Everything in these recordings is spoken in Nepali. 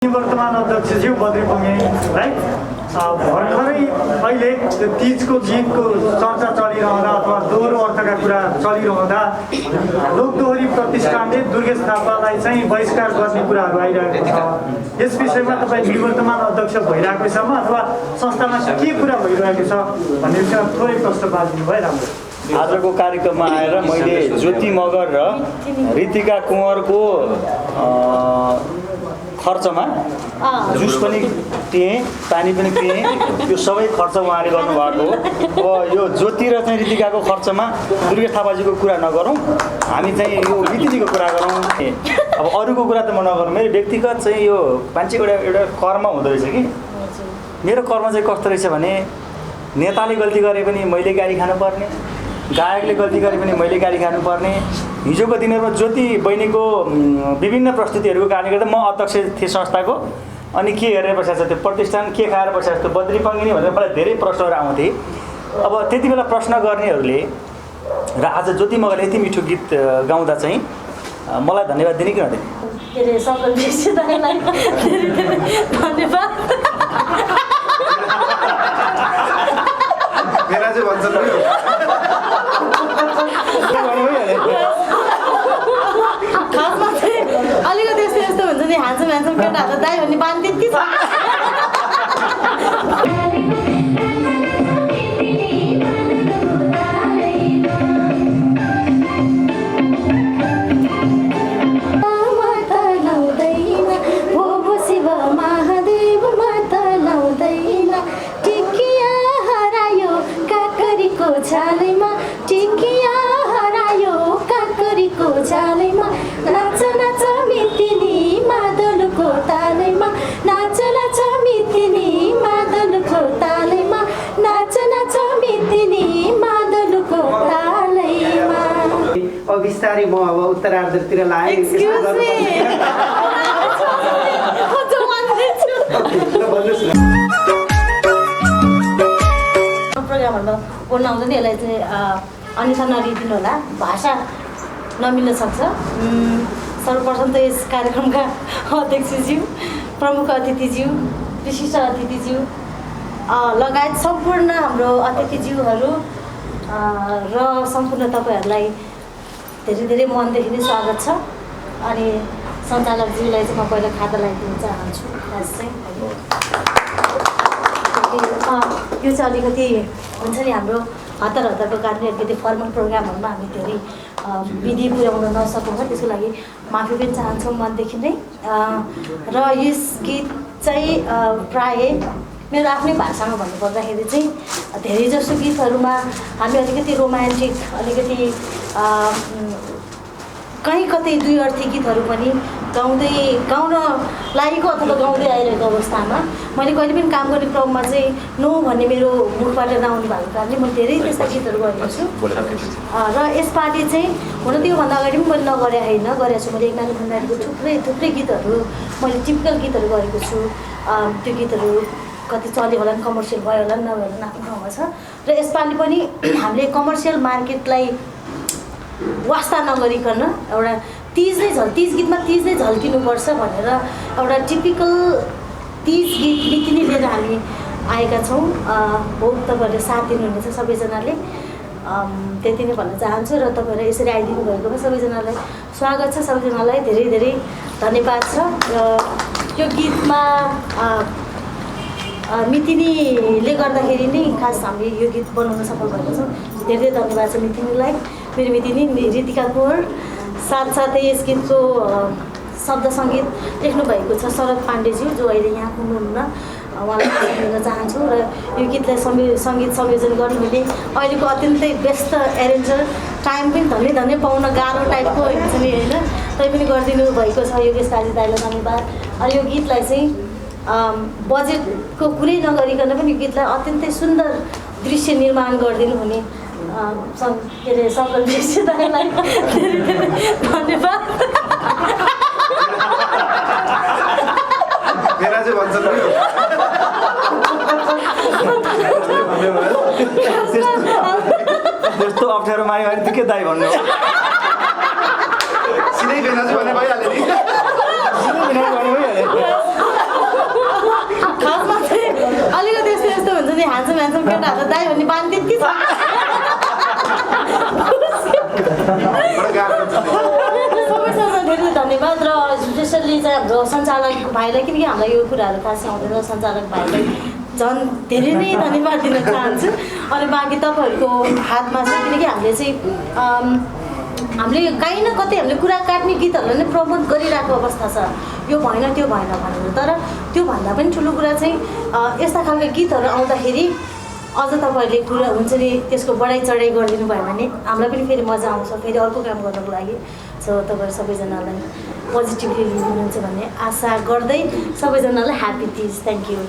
वर्तमान अध्यक्षज्यू बद्री पुङेलाई भर्खरै अहिले तीजको गीतको चर्चा चलिरहँदा अथवा दोहोरो अर्थका कुरा चलिरहँदा लोकदोहोरी प्रतिष्ठानले दुर्गेश थापालाई चाहिँ बहिष्कार गर्ने कुराहरू आइरहेको छ। यस विषयमा तपाईँ निवर्तमान अध्यक्ष भइरहेको छ अथवा संस्थामा के कुरा भइरहेको छ भन्ने विषयमा थोरै प्रश्न पारिदिनु भए राम्रो। आजको कार्यक्रममा आएर मैले ज्योति मगर र ऋतिका कुँवरको खर्चमा जुस पनि पिएँ, पानी पनि पिएँ, यो सबै खर्च उहाँले गर्नुभएको हो। अब यो ज्योति र चाहिँ ऋतिकाको खर्चमा दुर्गेश थापाजीको कुरा नगरौँ, हामी चाहिँ यो मितिनीको कुरा गरौँ। अब अरूको कुरा त म नगरौँ, मेरो व्यक्तिगत चाहिँ यो मान्छेको एउटा कर्म हुँदो रहेछ कि। मेरो कर्म चाहिँ कस्तो रहेछ भने नेताले गल्ती गरे पनि मैले गाली खानुपर्ने, गायकले गल्ती गरे पनि मैले गाली खानुपर्ने। हिजोको दिनहरूमा ज्योति बहिनीको विभिन्न प्रस्तुतिहरूको कारणले गर्दा म अध्यक्ष थिएँ संस्थाको। अनि के हेरेर बसेको छ त्यो प्रतिष्ठान, के खाएर बसेको छ त्यो बद्री पङ्गिनी भनेर मलाई धेरै प्रश्नहरू आउँथे। अब त्यति बेला प्रश्न गर्नेहरूले र आज ज्योति मगरले यति मिठो गीत गाउँदा चाहिँ मलाई धन्यवाद दिने कि नदिने? के अरे सकल दृश्यतालाई धन्यवाद। मेरा चाहिँ भन्छन् खासमा चाहिँ अलिकति यस्तो यस्तो हुन्छ नि, ह्यान्डसम ह्यान्डसम केटाहरू दाइ भन्ने बानी त्यति छ। छालैमा टिकिया हरायो काकरीको छालैमा नाच नाच मितिनी मादलको तालैमा नाच नाच मितिनी मादलको तालैमा नाच नाच मितिनी मादलको तालैमा। अब बिस्तारै म अब उत्तरार्धतिर लागेँ। प्रोग्रामहरूमा बोल्न आउँछ नि, यसलाई चाहिँ अन्यथा नलिदिनु होला, भाषा नमिल्न सक्छ। सर्वप्रथम त यस कार्यक्रमका अध्यक्षज्यू, प्रमुख अतिथिज्यू, विशिष्ट अतिथिज्यू लगायत सम्पूर्ण हाम्रो अतिथिज्यूहरू र सम्पूर्ण तपाईँहरूलाई धेरै धेरै मनदेखि नै स्वागत छ। अनि सञ्चालकज्यूलाई चाहिँ म पहिला खाता लगाइदिन चाहन्छु। खास चाहिँ यो चाहिँ अलिकति हुन्छ नि, हाम्रो हतारको कारणले अलिकति फर्मल प्रोग्रामहरूमा हामी धेरै विधि पुर्याउन नसकौँ, त्यसको लागि माफी पनि चाहन्छौँ मनदेखि नै। र यस गीत चाहिँ प्रायः मेरो आफ्नै भाषामा भन्नुपर्दाखेरि चाहिँ धेरै जसो गीतहरूमा हामी अलिकति रोमान्टिक, अलिकति कहीँ कतै दुई अर्थी गीतहरू पनि गाउन लागेको अथवा गाउँदै आइरहेको अवस्थामा मैले कहिले पनि काम गर्ने क्रममा चाहिँ नो भन्ने मेरो मुखबाट नआउनु भएको कारणले म धेरै त्यस्ता गीतहरू गरेको छु। र यसपालि चाहिँ हुन त्योभन्दा अगाडि पनि मैले नगरे होइन, गरेको छु। मैले एकनानी भण्डारीको थुप्रै गीतहरू, मैले टिपिकल गीतहरू गरेको छु। त्यो गीतहरू कति चल्यो होला नि, कमर्सियल भयो होला नि, नभयो होला आफ्नो ठाउँमा छ। र यसपालि पनि हामीले कमर्सियल मार्केटलाई वास्ता नगरिकन एउटा तीज गीतमा तीज नै झल्किनुपर्छ भनेर एउटा टिपिकल तीज गीत मितिनी लिएर हामी आएका छौँ। हो, तपाईँहरूले साथ दिनुहुनेछ सबैजनाले, त्यति नै भन्न चाहन्छु। र तपाईँहरू यसरी आइदिनु भएकोमा सबैजनालाई स्वागत छ, सबैजनालाई धेरै धेरै धन्यवाद छ। र यो गीतमा मितिनीले गर्दाखेरि नै खास हामीले यो गीत बनाउन सफल भएको छौँ। धेरै धेरै धन्यवाद छ मितिनीलाई, मेरो मितिनी ऋतिका कुँवर। साथसाथै यस गीतको शब्द सङ्गीत लेख्नु भएको छ शरद पाण्डेज्यू, जो अहिले यहाँ हुनुहुन्न, उहाँलाई दिन चाहन्छु। र यो गीतलाई सङ्गीत संयोजन गर्नुहुने अहिलेको अत्यन्तै व्यस्त एरेन्जर, टाइम पनि धन्य पाउन गाह्रो टाइपको हुन्छ नि होइन, तैपनि गरिदिनु भएको छ योगेश काजी दाइलाई धन्यवाद। अनि यो गीतलाई चाहिँ बजेटको कुरै नगरिकन पनि यो गीतलाई अत्यन्तै सुन्दर दृश्य निर्माण गरिदिनु हुने के अरे सकल दृश्यतालाई धेरै धेरै धन्यवाद। मेरा चाहिँ भन्छन् त्यस्तो अप्ठ्यारो मायो भने त के दाइ भन्नु? सिधै बेना चाहिँ भने भइहाल्यो नि। सिधै बेना भने भइहाल्यो। हाम्रो सञ्चालक भाइलाई, किनकि हामीलाई यो कुराहरू खासै आउँदैन, सञ्चालक भाइलाई झन् धेरै नै धन्यवाद दिन चाहन्छु। अनि बाँकी तपाईँहरूको हातमा छ, किनकि हामीले चाहिँ हामीले काहीँ न कतै हामीले कुरा काट्ने गीतहरूलाई नै प्रमोट गरिरहेको अवस्था छ, यो भएन त्यो भएन भनेर। तर त्योभन्दा पनि ठुलो कुरा चाहिँ यस्ता खालका गीतहरू आउँदाखेरि अझ तपाईँहरूले कुरा हुन्छ नि त्यसको बढाइ चढाइ गरिदिनु भयो भने हामीलाई पनि फेरि मजा आउँछ फेरि अर्को काम गर्नको लागि। सो तपाईँहरू सबैजनालाई पोजिटिभली लिनुहुन्छ भन्ने आशा गर्दै सबैजनालाई ह्याप्पी तिज। Thank you.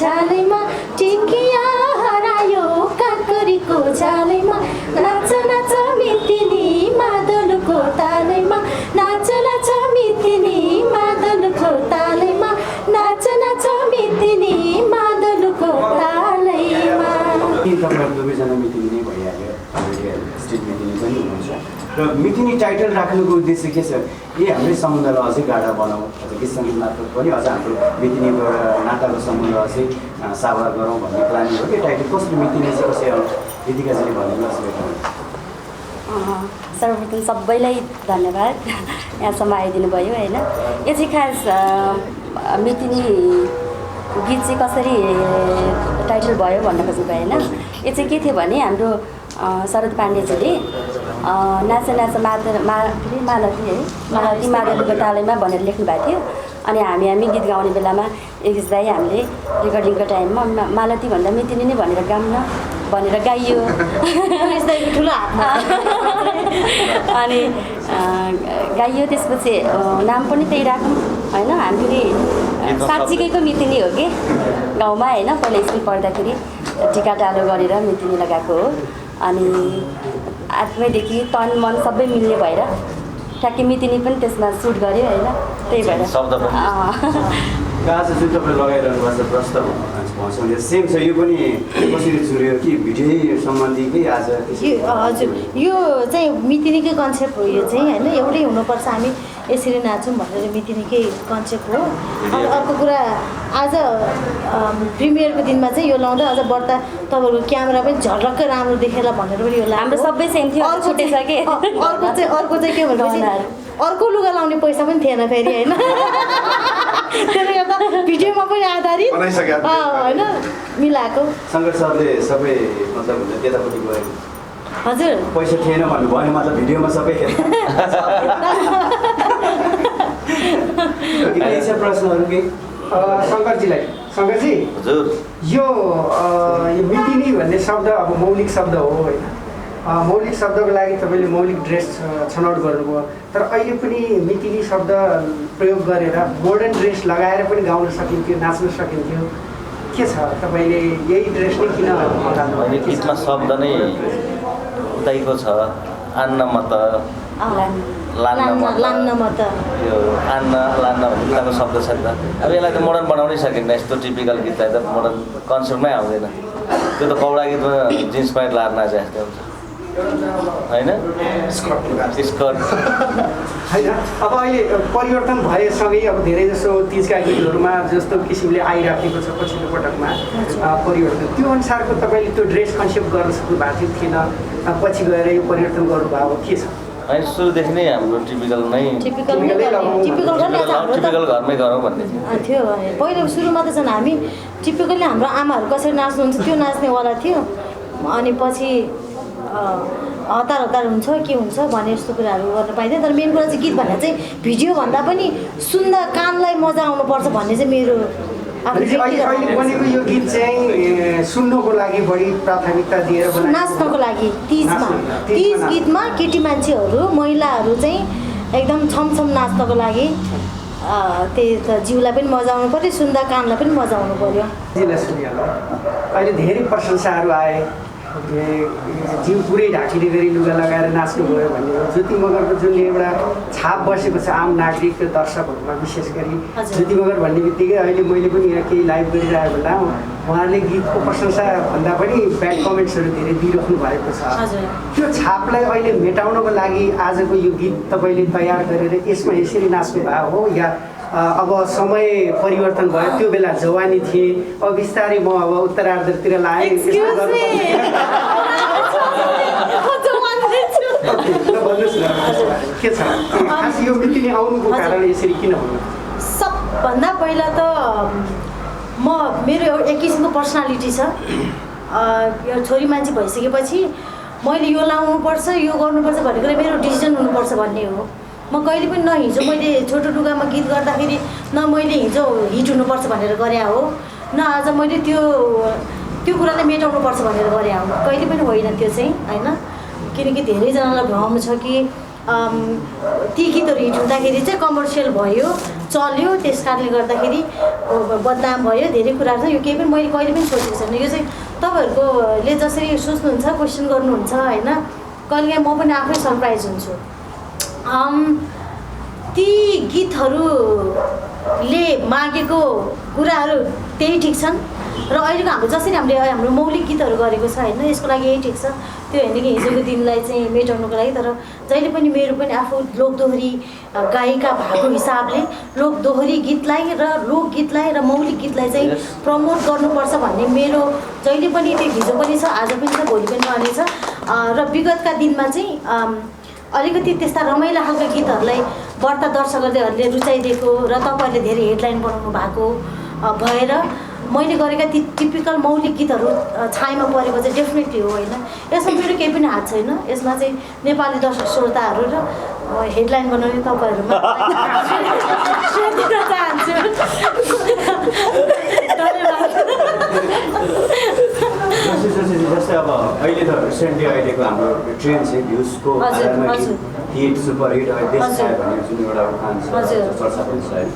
छालैमा टिकिया हरायो काकरीको छालैमा नाच नाच मितिनी मादलको तालैमा नाच नाच मितिनी मादलको तालैमा नाच नाच मितिनी मादलको तालैमा। तपाईँहरू दुवैजना मितिनी नै भइहाल्यो, स्टेट मितिनी पनि हुनुहुन्छ र मितिनी टाइटल राख्नुको उद्देश्य के छ? हाम्रै सम्बन्धलाई अझै गाढा बनाऊ, गीत सङ्गीत मार्फत पनि अझ हाम्रो मितिनीको नाताको सम्बन्ध अझै साभार गरौँ भन्ने प्लानिङ हो कि टाइटल कसरी मितिनी चाहिँ कसरी दिदिकाजीले भनिदिनुहोस्। सर्वप्रथम सबैलाई धन्यवाद यहाँसम्म आइदिनु भयो होइन। यो चाहिँ खास मितिनी गीत चाहिँ कसरी टाइटल भयो भन्न खोजेको होइन। यो चाहिँ के थियो भने हाम्रो शरद पाण्डेजीले नाच नाच मालती है मालती मादलको तालैमा भनेर लेख्नु भएको थियो। अनि हामी गीत गाउने बेलामा एकजनाले हामीले रेकर्डिङको टाइममा मालती भन्दा मितिनी नै भनेर गाउँ न भनेर गाइयो। ठुलो अनि गाइयो। त्यसपछि नाम पनि त्यही राखौँ होइन। हामीले साँच्चीकैको मितिनी हो कि गाउँमा होइन। पहिला स्कुल पढ्दाखेरि टिका टालो गरेर मितिनी लगाएको हो। अनि आत्मैदेखि तन मन सबै मिल्ने भएर ठ्याक्कै मितिनी पनि त्यसमा सुट गऱ्यो होइन। त्यही भएर आज जुन तपाईँ लगाइरहनु भएको छ प्रस्ताव भन्छ सेम छ, यो पनि कसरी चुर्यो कि भिडियो सम्बन्धी कि आज? हजुर, यो चाहिँ मितिनीकै कन्सेप्ट हो। यो चाहिँ होइन एउटै हुनुपर्छ, हामी यसरी नाचौँ भनेर मितिनीकै कन्सेप्ट हो। अनि अर्को कुरा आज प्रिमियरको दिनमा चाहिँ यो लाउँदा अझ बढ्ता तपाईँहरूको क्यामेरा पनि झलक्कै राम्रो देखेला भनेर पनि यो हाम्रो सबै सेम थियो। अर्को चाहिँ के भनेपछि अर्को लुगा लाउने पैसा पनि थिएन फेरि होइन। त्यसले गर्दा भिडियोमा पनि आधारित होइन मिलाएको। शङ्कर सरले सबै मतलब त्यतापट्टि गयो। हजुर, पैसा थिएन भन्नु भएन मतलब भिडियोमा सबै थिएन। प्रश्नहरू के शङ्करजीलाई? शङ्करजी, हजुर, यो मितिनी भन्ने शब्द अब मौलिक शब्द हो होइन। मौलिक शब्दको लागि तपाईँले मौलिक ड्रेस छनौट गर्नुभयो, तर अहिले पनि मितिनी शब्द प्रयोग गरेर मोडर्न ड्रेस लगाएर पनि गाउन सकिन्थ्यो, नाच्न सकिन्थ्यो। के छ तपाईँले यही ड्रेस नै किन होइन? गीतमा शब्द नै उतैको छ। आन्न म त लान्न म त यो आन्न लान्न भन्ने शब्द छ नि त। अब यसलाई त मोडर्न बनाउनै सकिन्न। यस्तो टिपिकल गीतलाई त मोडर्न कन्सेप्टमै आउँदैन। त्यो त कौडा गीतमा जिन्स प्यान्ट लाएर नाचे जस्तै हुन्छ होइन। स्कर्ट होइन। अब अहिले परिवर्तन भएसँगै अब धेरै जसो तिजका गीतहरूमा जस्तो किसिमले आइराखेको छ पछिल्लो पटकमा परिवर्तन, त्यो अनुसारको तपाईँले त्यो ड्रेस कन्सेप्ट गर्न सक्नु भएको थिएन, पछि गएर यो परिवर्तन गर्नुभयो के छ? होइन, सुरुदेखि नै हाम्रो टिपिकल घरमै गरौँ भन्ने थियो। पहिला सुरुमा त झन् हामी टिपिकल्ली हाम्रो आमाहरू कसरी नाच्नुहुन्छ त्यो नाच्नेवाला थियो। अनि पछि हतार हुन्छ के हुन्छ भने जस्तो कुराहरू गर्न पाइँदैन। तर मेन कुरा चाहिँ गीत भन्दा चाहिँ भिडियोभन्दा पनि सुन्दा कानलाई मजा आउनुपर्छ भन्ने चाहिँ मेरो अहिले बनेको यो गीत चाहिँ सुन्नको लागि बढी प्राथमिकता दिएर नाच्नको लागि तिज गीतमा केटी मान्छेहरू महिलाहरू चाहिँ एकदम छमछम नाच्नको लागि त्यही त जिउलाई पनि मजा आउनु पऱ्यो, सुन्दा कानलाई पनि मजा आउनु पऱ्यो। अहिले धेरै प्रशंसाहरू आए जिउ पुरै ढाकिने गरी लुगा लगाएर नाच्नुभयो भन्ने हो। ज्योति मगरको जुन एउटा छाप बसेको छ आम नागरिक र दर्शकहरूमा, विशेष गरी ज्योति मगर भन्ने बित्तिकै अहिले मैले पनि यहाँ केही लाइभ गरिरहेको बेला उहाँले गीतको प्रशंसा भन्दा पनि ब्याड कमेन्ट्सहरू धेरै दिइराख्नु भएको छ। त्यो छापलाई अहिले मेटाउनको लागि आजको यो गीत तपाईँले तयार गरेर यसमा यसरी नाच्नु भएको हो, या अब समय परिवर्तन भयो, त्यो बेला जवानी थिए, अब बिस्तारै म अब उत्तरार्धतिर लागेँ भन्नुहोस् न के छ खास यो मितिनी आउनुको कारण यसरी किन भन्नु? सबभन्दा पहिला त मेरो एउटा एक किसिमको पर्सनालिटी छ। यो छोरी मान्छे भइसकेपछि मैले यो लाउनुपर्छ यो गर्नुपर्छ भन्ने कुरा मेरो डिसिजन हुनुपर्छ भन्ने हो। म कहिले पनि न हिजो मैले छोटो लुगामा गीत गर्दाखेरि न मैले हिजो हिट हुनुपर्छ भनेर गरे हो, न आज मैले त्यो कुरालाई मेटाउनुपर्छ भनेर गरे हो, कहिले पनि होइन त्यो चाहिँ होइन। किनकि धेरैजनालाई भ्रम छ कि ती गीतहरू हिट हुँदाखेरि चाहिँ कमर्सियल भयो, चल्यो, त्यस कारणले गर्दाखेरि बदनाम भयो, धेरै कुराहरू छ। यो केही पनि मैले कहिले पनि सोचेको छैन। यो चाहिँ तपाईँहरूकोले जसरी सोच्नुहुन्छ, क्वेसन गर्नुहुन्छ होइन, कहिलेकाहीँ म पनि आफै सरप्राइज हुन्छु। ती गीतहरूले मागेको कुराहरू त्यही ठिक छन् र अहिलेको हाम्रो जसरी हाम्रो मौलिक गीतहरू गरेको छ होइन, यसको लागि यही ठिक छ। त्यो होइन कि हिजोको दिनलाई चाहिँ मेटाउनुको लागि, तर जहिले पनि मेरो पनि आफू लोकदोहोरी गायिका भएको हिसाबले लोकदोहोरी गीतलाई र लोकगीतलाई र मौलिक गीतलाई चाहिँ प्रमोट गर्नुपर्छ भन्ने मेरो जहिले पनि त्यो हिजो पनि छ, आज पनि छ, भोलि पनि रहनेछ। र विगतका दिनमा चाहिँ अलिकति त्यस्ता रमाइला खालका गीतहरूलाई बढ्ता दर्शकहरूले रुचाइदिएको र तपाईँहरूले धेरै हेडलाइन बनाउनु भएको भएर मैले गरेका ती टिपिकल मौलिक गीतहरू छायामा परेको चाहिँ डेफिनेटली हो होइन। यसमा मेरो केही पनि हात छैन। यसमा चाहिँ नेपाली दर्शक श्रोताहरू र हेडलाइन बनाउने तपाईँहरूमा सोध्न चाहन्छु। जस्तै अब अहिले त रिसेन्टली अहिलेको हाम्रो ट्रेन्ड चाहिँ भ्युजको आधारमा हिट सुपर हिट देश छायो भन्ने जुन एउटा उखान छ, चर्चा पनि छ होइन।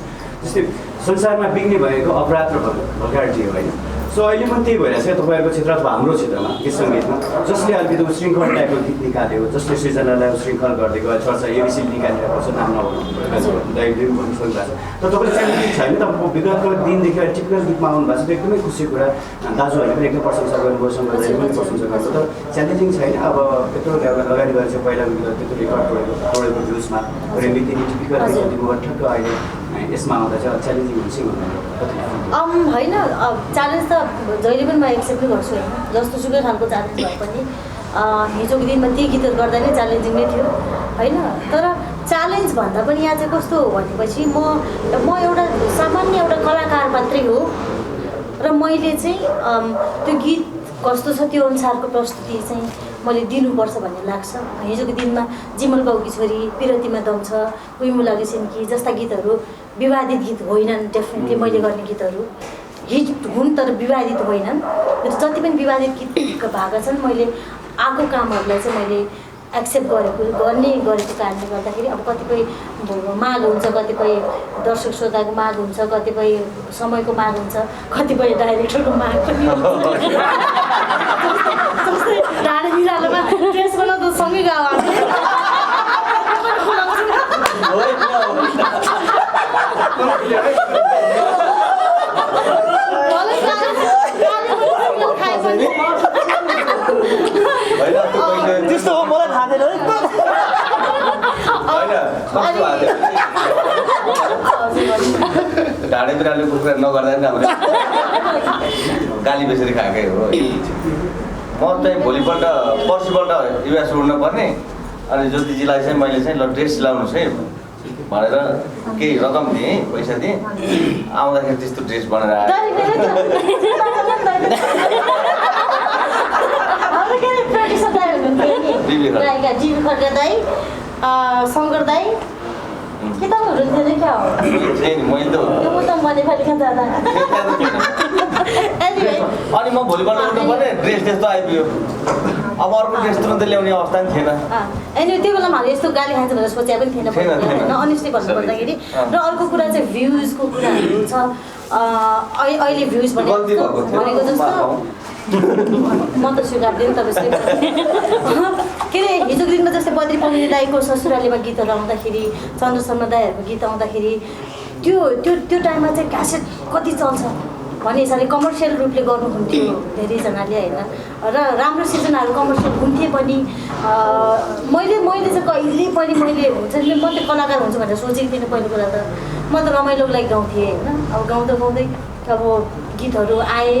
जस्तै संसारमा बिग्ने भएको अपराध र भल्गारिटी हो होइन। सो अहिले पनि त्यही भइरहेको छ तपाईँहरूको क्षेत्र अथवा हाम्रो क्षेत्रमा गीत सङ्गीतमा, जसले अलिकति उशृङ्खल टाइपको गीत निकाल्यो, जसले सृजनालाई उशृङ्खल गरिदिएको चर्चा एबिसीले निकालिरहेको छ, नाम नभन्नु दाइले पनि भन्नु सक्नु भएको छ। तर तपाईँले च्यालेन्जिङ छैन, तपाईँको विगतको दिनदेखि टिपिकल गीतमा आउनु भएको छ, त्यो एकदमै खुसी कुरा। दाजुहरूले पनि एकदम प्रशंसा गर्नुभयो, सङ्गीतले पनि प्रशंसा गर्नुभयो। तर च्यालेन्जिङ छैन, अब यत्रो लगानी गरेर चाहिँ पहिलाको गीत त्यत्रो रेकर्ड तोडेको भ्युजमा मितिनी टिपिकल गीत ठ्याक्क अहिले यसमा आउँदा चाहिँ च्यालेन्जिङ हुन्छ होइन। च्यालेन्ज त जहिले पनि म एक्सेप्ट गर्छु होइन, जस्तो सुकै खालको च्यालेन्ज भए पनि हिजोको दिनमा ती गीतहरू गर्दा नै च्यालेन्जिङ नै थियो होइन। तर च्यालेन्ज भन्दा पनि यहाँ चाहिँ कस्तो हो भनेपछि म एउटा सामान्य एउटा कलाकार मात्रै हो र मैले चाहिँ त्यो गीत कस्तो छ त्यो अनुसारको प्रस्तुति चाहिँ मैले दिनुपर्छ भन्ने लाग्छ। हिजोको दिनमा जिमल बाउकी छोरी, पिरतीमा दम छ, उइमुला रेसिनकी जस्ता गीतहरू विवादित गीत होइनन्। डेफिनेटली मैले गर्ने गीतहरू हिट हुन् तर विवादित होइनन्। जति पनि विवादित गीत भएका छन् मैले आएको कामहरूलाई चाहिँ मैले एक्सेप्ट गरेको कारणले गर्दाखेरि अब कतिपय माग हुन्छ, कतिपय दर्शक श्रोताको माग हुन्छ, कतिपय समयको माग हुन्छ, कतिपय डाइरेक्टरको माग पनि हुन्छ। जस्तै ढाडे बिरालोमा ड्रेस बनाउँदा सँगै गाउँ त्यस्तो हो, मलाई थाहा थिएन ढाडे बिरालोको कुरा नगर्दा नि हाम्रो गाली बेसरी खाएकै हो। म चाहिँ भोलिपल्ट पर्सिपल्ट युएस उड्नुपर्ने, अनि ज्योतिजीलाई चाहिँ मैले चाहिँ ल ड्रेस सिलाउनुहोस् है भनेर केही रकम दिएँ, पैसा दिएँ। आउँदाखेरि त्यस्तो ड्रेस बनाएर आयो। शङ्कर दाई के त हुनुहुन्थ्यो नि क्या हो अनि म भोलिपल्ट उठ्नु पर्ने ड्रेस त्यस्तो आइपुग्यो। अब अर्को ड्रेस तुरन्त ल्याउने अवस्था पनि थिएन। अनि त्यो बेलामा हामीले यस्तो गाली खान्छ भनेर सोचे पनि थिएन होइन, अनेस्टली भन्नुपर्दाखेरि। र अर्को कुरा चाहिँ भ्युजको कुराहरू छ। अहिले भ्युज भनेको जस्तो म त स्वीकार्दिनँ तपाईँ के अरे हिजोको दिनमा जस्तै बद्री पङ्गिनी दाईको ससुरालीमा गीतहरू आउँदाखेरि चन्द्र शर्मा दाईहरूको गीत आउँदाखेरि त्यो टाइममा चाहिँ क्यासेट कति चल्छ भन्ने हिसाबले कमर्सियल रूपले गर्नुहुन्थ्यो धेरैजनाले होइन र राम्रो सिजनहरू कमर्सियल हुन्थे पनि मैले चाहिँ कहिले पनि हुन्छ नि म त कलाकार हुन्छु भनेर सोचेको थिइनँ पहिलो कुरा त म त रमाइलोको लागि गाउँथेँ होइन अब गाउँदै अब गीतहरू आए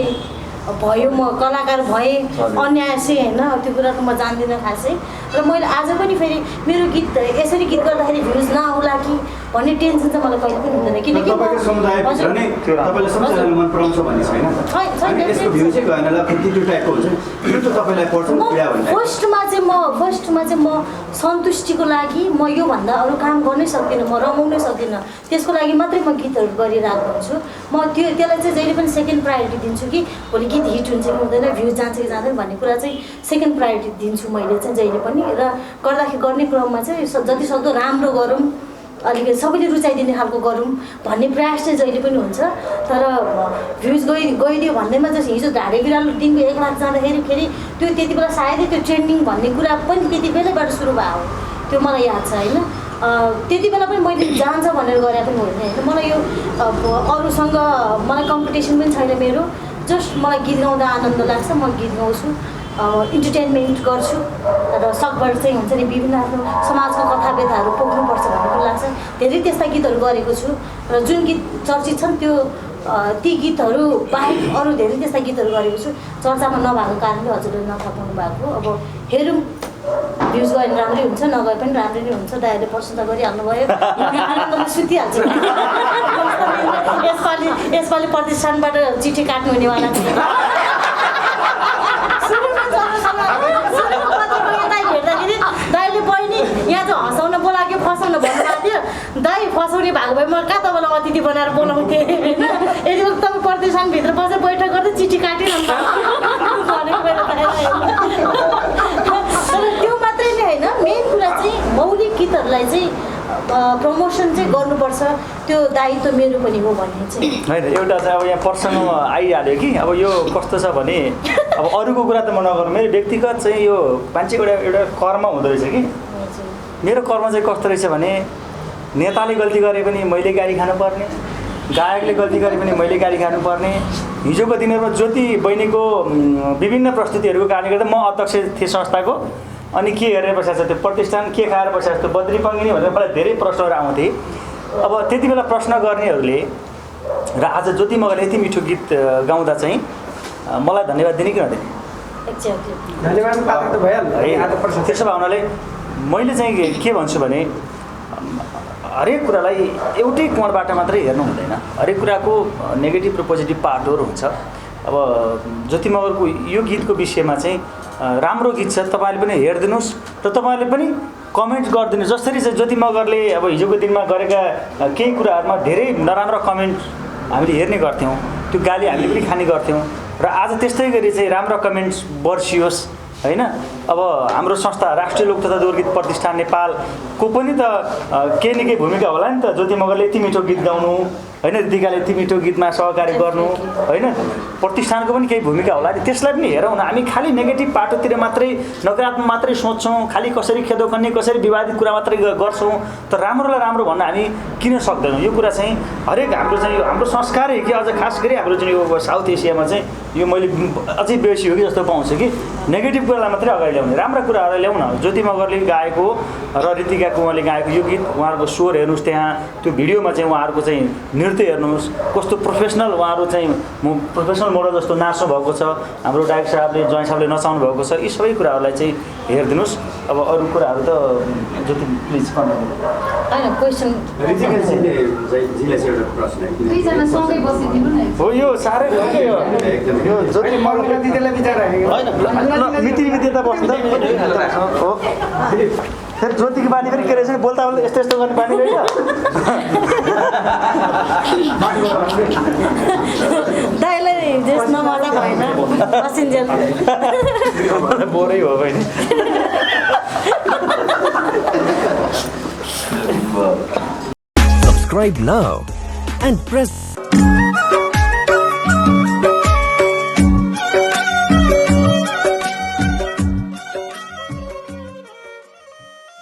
भयो म कलाकार भएँ अन्यासी होइन त्यो कुरा त म जान्दिनँ खासै र मैले आज पनि फेरि मेरो गीत यसरी गीत गर्दाखेरि भ्युज नआउला कि भन्ने टेन्सन चाहिँ मलाई कहिले पनि हुँदैन किनकि फर्स्टमा चाहिँ म सन्तुष्टिको लागि म योभन्दा अरू काम गर्नै सक्दिनँ म रमाउनै सक्दिनँ त्यसको लागि मात्रै म गीतहरू गरिरहेको हुन्छु म त्यसलाई चाहिँ जहिले पनि सेकेन्ड प्रायोरिटी दिन्छु कि भोलि गीत हिट हुन्छ कि हुँदैन भ्युज जान्छ कि जाँदैन भन्ने कुरा चाहिँ सेकेन्ड प्रायोरिटी दिन्छु मैले चाहिँ जहिले पनि र गर्ने क्रममा चाहिँ जति सक्दो राम्रो गरौँ अलिकति सबैले रुचाइदिने खालको गरौँ भन्ने प्रयास चाहिँ जहिले पनि हुन्छ तर भ्युज गइदियो भन्दैमा जस्तो हिजो ढाडे बिरालो दिनको 1 लाख जाँदाखेरि फेरि त्यो त्यति बेला सायदै त्यो ट्रेन्डिङ भन्ने कुरा पनि त्यति बेलैबाट सुरु भयो त्यो मलाई याद छ होइन त्यति बेला पनि मैले जान्छ भनेर गरे पनि होइन होइन मलाई यो अरूसँग मलाई कम्पिटिसन पनि छैन मेरो जस्ट मलाई गीत गाउँदा आनन्द लाग्छ म गीत गाउँछु इन्टरटेनमेन्ट गर्छु र सकभर चाहिँ हुन्छ नि विभिन्न आफ्नो समाजको कथा व्यथाहरू पोख्नुपर्छ भन्ने पनि लाग्छ धेरै त्यस्ता गीतहरू गरेको छु र जुन गीत चर्चित छन् त्यो ती गीतहरू बाहेक अरू धेरै त्यस्ता गीतहरू गरेको छु चर्चामा नभएको कारणले हजुरले नथपाउनु भएको अब हेरौँ भ्युज गयो भने राम्रै हुन्छ नगए पनि राम्रै नै हुन्छ दाइले प्रशंसा गरिहाल्नु भयो आनन्दले सुतिहाल्छु यसपालि प्रतिष्ठानबाट चिठी काट्नु हुनेवाला भेट्दाखेरि दाइले बहिनी यहाँ चाहिँ हँसाउन बोलाएको फसाउन भन्नुभएको थियो दाइ फसाउने भएको भए म कहाँ तपाईँलाई अतिथि बनाएर बोलाउँथेँ होइन यदि तपाईँ प्रतिष्ठानभित्र बसेर बैठक गर्दै चिठी काटिरहन्छ त्यो मात्रै नै होइन मेन कुरा चाहिँ मौलिक गीतहरूलाई चाहिँ प्रमोसन चाहिँ गर्नुपर्छ त्यो दायित्व मेरो पनि हो भन्ने चाहिँ होइन एउटा चाहिँ अब यहाँ प्रश्न आइहाल्यो कि अब यो कस्तो छ भने अब अरूको कुरा त म नगरौँ मेरो व्यक्तिगत चाहिँ यो मान्छेको एउटा कर्म हुँदो रहेछ कि मेरो कर्म चाहिँ कस्तो रहेछ भने नेताले गल्ती गरे पनि मैले गाली खानुपर्ने गायकले गल्ती गरे पनि मैले गाली खानुपर्ने हिजोको दिनहरूमा ज्योति बहिनीको विभिन्न प्रस्तुतिहरूको कारणले गर्दा म अध्यक्ष थिएँ संस्थाको अनि के हेरेर बसेको छ त्यो प्रतिष्ठान के खाएर बसेको छ त्यो बद्री पङ्गिनी भनेर मलाई धेरै प्रश्नहरू आउँथे अब त्यति बेला प्रश्न गर्नेहरूले र आज ज्योति मगरले यति मिठो गीत गाउँदा चाहिँ मलाई धन्यवाद दिने कि नदिने त्यसो भए हुनाले मैले चाहिँ के भन्छु भने हरेक कुरालाई एउटै कोणबाट मात्रै हेर्नु हुँदैन हरेक कुराको नेगेटिभ र पोजिटिभ पार्टहरू हुन्छ अब ज्योति मगरको यो गीतको विषयमा चाहिँ राम्रो गीत छ तपाईँले पनि हेरिदिनुहोस् र तपाईँले पनि कमेन्ट गरिदिनुहोस् जसरी चाहिँ ज्योति मगरले अब हिजोको दिनमा गरेका केही कुराहरूमा धेरै नराम्रो कमेन्ट हामीले हेर्ने गर्थ्यौँ त्यो गाली हामीले पनि खाने गर्थ्यौँ र आज त्यस्तै गरी चाहिँ राम्रो कमेन्ट्स बर्सियोस् होइन अब हाम्रो संस्था राष्ट्रिय लोक तथा लोकगीत प्रतिष्ठान नेपालको पनि त केही न केही भूमिका होला नि त ज्योति मगरले यति मिठो गीत गाउनु होइन दिकाले यति मिठो गीतमा सहकारी गर्नु होइन प्रतिष्ठानको पनि केही भूमिका होला नि त्यसलाई पनि हेरौँ न हामी खालि नेगेटिभ पाटोतिर मात्रै नकारात्मक मात्रै सोच्छौँ खालि कसरी खेदो गर्ने कसरी विवादित कुरा मात्रै गर्छौँ त राम्रोलाई राम्रो भन्न हामी किन सक्दैनौँ यो कुरा चाहिँ हरेक हाम्रो चाहिँ हाम्रो संस्कारै कि अझ खास गरी हाम्रो जुन यो साउथ एसियामा चाहिँ यो मैले अझै बेसी हो कि जस्तो पाउँछु कि नेगेटिभ कुरालाई मात्रै अगाडि ल्याउने राम्रा कुराहरूलाई ल्याउन ज्योति मगरले गाएको र ऋतिका कुमारले गाएको यो गीत उहाँहरूको स्वर हेर्नुहोस् त्यहाँ त्यो भिडियोमा चाहिँ उहाँहरूको चाहिँ नृत्य हेर्नुहोस् कस्तो प्रोफेसनल उहाँहरू चाहिँ प्रोफेसनल मोडल जस्तो नाच्नु भएको छ हाम्रो डाइरेक्टर साहबले ज्वाइँ साहबले नचाउनु भएको छ यी सबै कुराहरूलाई चाहिँ हेरिदिनुहोस् अब अरू कुराहरू त ज्योति प्लिज होइन क्वेसन हो यो साह्रै यो ज्योति मगर मिति त बस्नु हो फेरि ज्योतिको बानी फेरि के रहेछ बोल्दा बोल्दा यस्तो यस्तो गर्ने बानी रहेछ दाइलाई त्यसमा मजा भएन असिन्जेल बोरै हो बहिनी Subscribe now and press